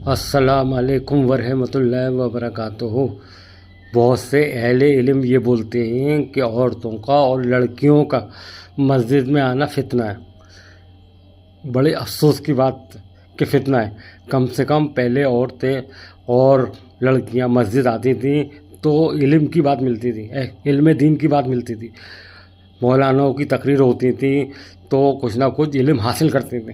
السلام علیکم ورحمۃ اللہ وبرکاتہ۔ بہت سے اہل علم یہ بولتے ہیں کہ عورتوں کا اور لڑکیوں کا مسجد میں آنا فتنہ ہے۔ بڑے افسوس کی بات کہ فتنہ ہے۔ کم سے کم پہلے عورتیں اور لڑکیاں مسجد آتی تھیں تو علم کی بات ملتی تھی، علم دین کی بات ملتی تھی، مولاناؤں کی تقریر ہوتی تھی تو کچھ نہ کچھ علم حاصل کرتے تھے۔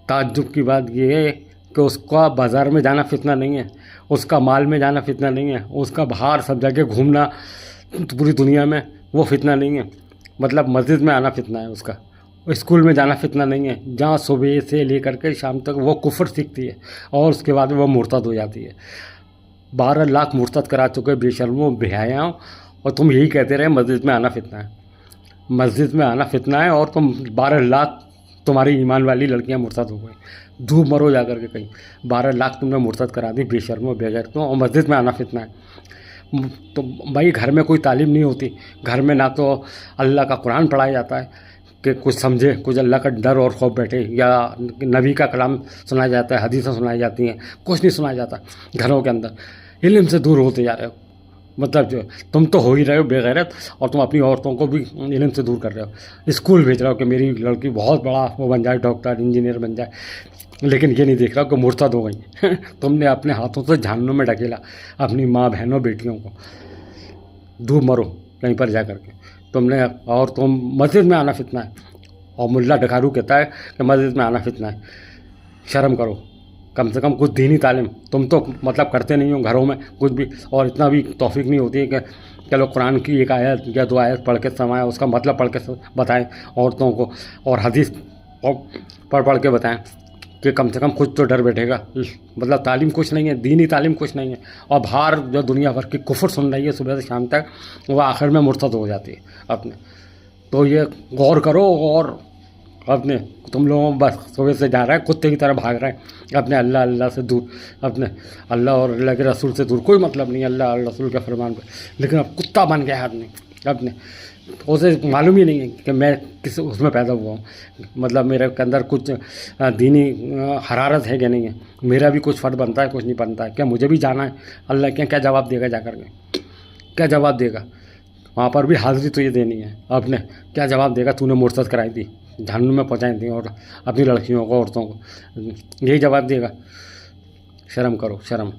تعجب کی بات یہ ہے کہ اس کا بازار میں جانا فتنہ نہیں ہے، اس کا مال میں جانا فتنہ نہیں ہے، اس کا باہر سب جگہ گھومنا پوری دنیا میں وہ فتنہ نہیں ہے۔ مطلب مسجد میں آنا فتنہ ہے اس کا، اسکول میں جانا فتنہ نہیں ہے جہاں صبح سے لے کر کے شام تک وہ کفر سیکھتی ہے اور اس کے بعد وہ مرتد ہو جاتی ہے۔ 12 لاکھ مرتد کرا چکے بے شرموں بے حیاؤں، اور تم یہی کہتے رہے مسجد میں آنا فتنہ ہے۔ مسجد میں آنا فتنہ ہے اور تم 12 لاکھ تمہاری ایمان والی لڑکیاں مرتد ہو گئی۔ دھوپ مرو جا کر کے کہیں، 12 لاکھ تم نے مرتد کرا دی بے شرموں بے غیرتوں، اور مسجد میں آنا فتنہ ہے۔ تو بھائی گھر میں کوئی تعلیم نہیں ہوتی، گھر میں نہ تو اللہ کا قرآن پڑھایا جاتا ہے کہ کچھ سمجھے، کچھ اللہ کا ڈر اور خوف بیٹھے، یا نبی کا کلام سنایا جاتا ہے، حدیثیں سنائی جاتی ہیں، کچھ نہیں سنایا جاتا گھروں کے اندر۔ علم سے دور ہوتے جا رہے ہو، مطلب جو تم تو ہو ہی رہے ہو بے غیرت، اور تم اپنی عورتوں کو بھی علم سے دور کر رہے ہو۔ اسکول بھیج رہے ہو کہ میری لڑکی بہت بڑا وہ بن جائے، ڈاکٹر انجینئر بن جائے، لیکن یہ نہیں دیکھ رہا کہ مرتد ہو گئی۔ تم نے اپنے ہاتھوں سے جہنم میں ڈھکیلا اپنی ماں بہنوں بیٹیوں کو۔ دھوپ مرو کہیں پر جا کر کے تم نے، اور تم مسجد میں آنا فتنہ ہے، اور ملا ڈکارو کہتا ہے کہ مسجد میں آنا فتنہ ہے۔ شرم کرو، کم سے کم کچھ دینی تعلیم تم تو مطلب کرتے نہیں ہو گھروں میں کچھ بھی، اور اتنا بھی توفیق نہیں ہوتی ہے کہ چلو قرآن کی ایک آیت یا 2 آیت پڑھ کے سمائیں، اس کا مطلب پڑھ کے بتائیں عورتوں کو، اور حدیث پڑھ کے بتائیں کہ کم سے کم کچھ تو ڈر بیٹھے گا۔ مطلب تعلیم کچھ نہیں ہے، دینی تعلیم کچھ نہیں ہے، اور باہر جو دنیا بھر کی کفر سن رہی ہے صبح سے شام تک، وہ آخر میں مرتد ہو جاتی ہے اپنے۔ تو یہ غور کرو، اور اپنے تم لوگوں بس صبح سے جا رہا ہے کتے کی طرح بھاگ رہے ہیں اپنے اللہ سے دور، اپنے اللہ اور اللہ کے رسول سے دور، کوئی مطلب نہیں اللہ اور رسول کے فرمان پہ، لیکن اب کتا بن گیا ہے آدمی اپنے۔ اسے معلوم ہی نہیں ہے کہ میں کس اس میں پیدا ہوا ہوں، مطلب میرے اندر کچھ دینی حرارت ہے کہ نہیں ہے، میرا بھی کچھ فرض بنتا ہے، کچھ نہیں بنتا ہے، کیا مجھے بھی جانا ہے؟ اللہ کیا جواب دے گا جا کر کے؟ کیا جواب دے گا؟ وہاں پر بھی حاضری تو یہ دینی ہے آپ نے، کیا جواب دے گا؟ تو نے مرتد کرائی تھی، جہنم میں پہنچائی تھی، اور اپنی لڑکیوں کو عورتوں کو، یہی جواب دے گا؟ شرم کرو، شرم۔